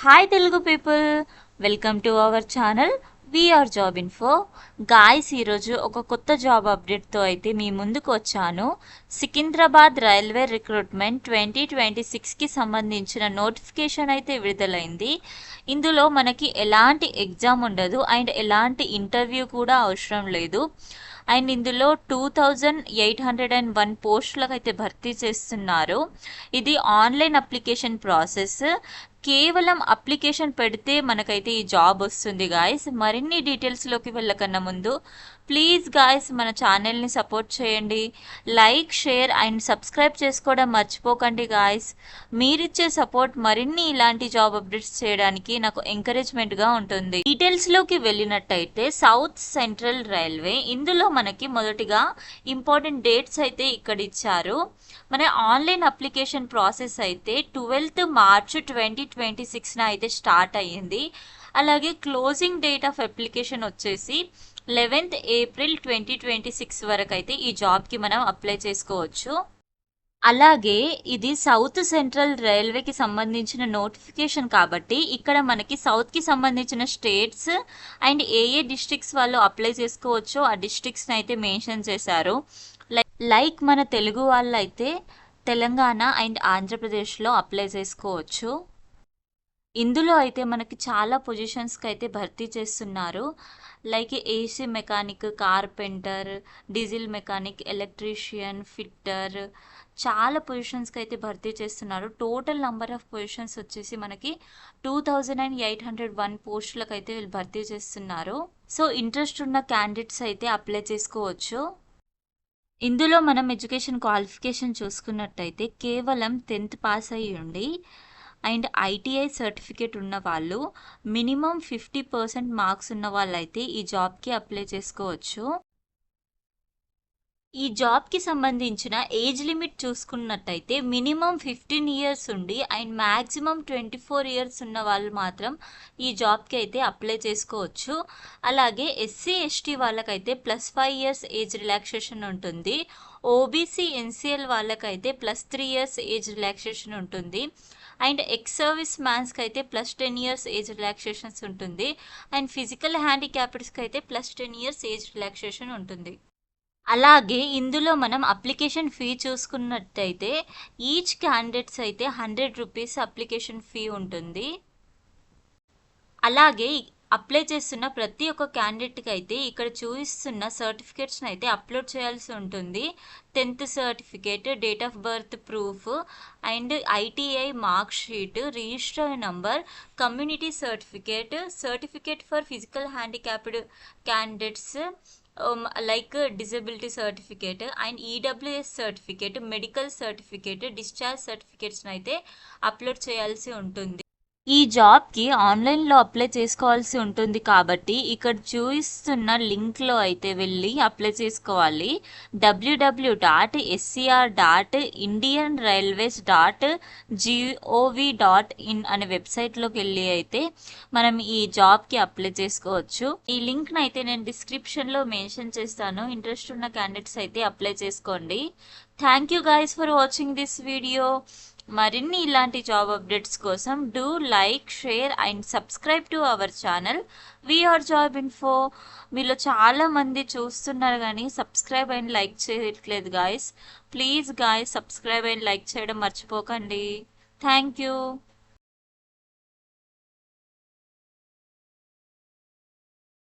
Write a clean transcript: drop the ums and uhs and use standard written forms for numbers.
Hi Telugu people, welcome to our channel VR job info. Guys, ఈరోజు ఒక కొత్త job అప్డేట్తో అయితే మీ ముందుకు వచ్చాను. సికింద్రాబాద్ రైల్వే రిక్రూట్మెంట్ 2026కి సంబంధించిన నోటిఫికేషన్ అయితే విడుదలైంది. ఇందులో మనకి ఎలాంటి ఎగ్జామ్ ఉండదు అండ్ ఎలాంటి ఇంటర్వ్యూ కూడా అవసరం లేదు. అండ్ ఇందులో 2801 పోస్టులకు అయితే భర్తీ చేస్తున్నారు. ఇది ఆన్లైన్ అప్లికేషన్ ప్రాసెస్. కేవలం అప్లికేషన్ పెడితే మనకైతే ఈ జాబ్ వస్తుంది గాయస్. మరిన్ని డీటెయిల్స్లోకి వెళ్ళకన్నా ముందు ప్లీజ్ గాయస్ మన ఛానల్ని సపోర్ట్ చేయండి. లైక్, షేర్ అండ్ సబ్స్క్రైబ్ చేసుకోవడం మర్చిపోకండి గాయస్. మీరిచ్చే సపోర్ట్ మరిన్ని ఇలాంటి జాబ్ అప్డేట్స్ చేయడానికి నాకు ఎంకరేజ్మెంట్గా ఉంటుంది. డీటెయిల్స్లోకి వెళ్ళినట్టయితే సౌత్ సెంట్రల్ రైల్వే, ఇందులో మనకి మొదటిగా ఇంపార్టెంట్ డేట్స్ అయితే ఇక్కడ ఇచ్చారు. మన ఆన్లైన్ అప్లికేషన్ ప్రాసెస్ అయితే 12th March 2026న అయితే స్టార్ట్ అయ్యింది. అలాగే క్లోజింగ్ డేట్ ఆఫ్ అప్లికేషన్ వచ్చేసి 11th April 2026 వరకు అయితే ఈ జాబ్కి మనం అప్లై చేసుకోవచ్చు. అలాగే ఇది సౌత్ సెంట్రల్ రైల్వేకి సంబంధించిన నోటిఫికేషన్ కాబట్టి ఇక్కడ మనకి సౌత్కి సంబంధించిన స్టేట్స్ అండ్ ఏ డిస్ట్రిక్ట్స్ వాళ్ళు అప్లై చేసుకోవచ్చో ఆ డిస్ట్రిక్ట్స్ని అయితే మెన్షన్ చేశారు. లైక్ మన తెలుగు వాళ్ళు అయితే తెలంగాణ అండ్ ఆంధ్రప్రదేశ్లో అప్లై చేసుకోవచ్చు. ఇందులో అయితే మనకి చాలా పొజిషన్స్కి అయితే భర్తీ చేస్తున్నారు. Like AC mechanic, carpenter, diesel mechanic, electrician, fitter, చాలా పొజిషన్స్కి అయితే భర్తీ చేస్తున్నారు. టోటల్ నంబర్ ఆఫ్ పొజిషన్స్ వచ్చేసి మనకి 2801 పోస్టులకు అయితే వీళ్ళు భర్తీ చేస్తున్నారు. సో ఇంట్రెస్ట్ ఉన్న క్యాండిడేట్స్ అయితే అప్లై చేసుకోవచ్చు. ఇందులో మనం ఎడ్యుకేషన్ క్వాలిఫికేషన్ చూసుకున్నట్టయితే కేవలం 10th పాస్ అయ్యి ఉండి అండ్ ఐటీఐ సర్టిఫికేట్ ఉన్న వాళ్ళు, మినిమం 50% మార్క్స్ ఉన్న వాళ్ళైతే ఈ జాబ్కి అప్లై చేసుకోవచ్చు. ఈ జాబ్కి సంబంధించిన ఏజ్ లిమిట్ చూసుకున్నట్టయితే మినిమం 15 years ఉండి అండ్ మ్యాక్సిమం 24 years ఉన్న వాళ్ళు మాత్రం ఈ జాబ్కి అయితే అప్లై చేసుకోవచ్చు. అలాగే ఎస్సీ ఎస్టీ వాళ్ళకైతే +5 years ఏజ్ రిలాక్సేషన్ ఉంటుంది. ఓబీసీ ఎన్సీఎల్ వాళ్ళకైతే +3 years ఏజ్ రిలాక్సేషన్ ఉంటుంది. అండ్ ఎక్స్ సర్వీస్ మ్యాన్స్కి అయితే +10 years ఏజ్ రిలాక్సేషన్స్ ఉంటుంది. అండ్ ఫిజికల్ హ్యాండిక్యాప్డ్స్కి అయితే +10 years ఏజ్ రిలాక్సేషన్ ఉంటుంది. అలాగే ఇందులో మనం అప్లికేషన్ ఫీ చూసుకున్నట్టయితే ఈచ్ క్యాండిడేట్స్ అయితే 100 rupees అప్లికేషన్ ఫీ ఉంటుంది. అలాగే అప్లై చేస్తున్న ప్రతి ఒక్క క్యాండిడేట్కి అయితే ఇక్కడ చూపిస్తున్న సర్టిఫికేట్స్ని అయితే అప్లోడ్ చేయాల్సి ఉంటుంది. 10th certificate, date of birth proof and ITI mark sheet, register number, community certificate, certificate for physical handicapped candidates like disability certificate and EWS certificate, medical certificate, discharge సర్టిఫికేట్స్ని అయితే అప్లోడ్ చేయాల్సి ఉంటుంది. ఈ జాబ్కి ఆన్లైన్లో అప్లై చేసుకోవాల్సి ఉంటుంది కాబట్టి ఇక్కడ చూపిస్తున్న లింక్లో అయితే వెళ్ళి అప్లై చేసుకోవాలి. www.scr.indianrailways.gov.in అనే వెబ్సైట్లోకి వెళ్ళి అయితే మనం ఈ జాబ్కి అప్లై చేసుకోవచ్చు. ఈ లింక్ని అయితే నేను డిస్క్రిప్షన్లో మెన్షన్ చేస్తాను. ఇంట్రెస్ట్ ఉన్న క్యాండిడేట్స్ అయితే అప్లై చేసుకోండి. Thank you guys for watching this video. మరిన్ని ఇలాంటి జాబ్ అప్డేట్స్ కోసం do like, share and subscribe to our channel VR job info. మీలో చాలా మంది చూస్తున్నారు కానీ సబ్స్క్రైబ్ అండ్ లైక్ చేయట్లేదు guys. Please guys subscribe and like చేయడం మర్చిపోకండి. Thank you.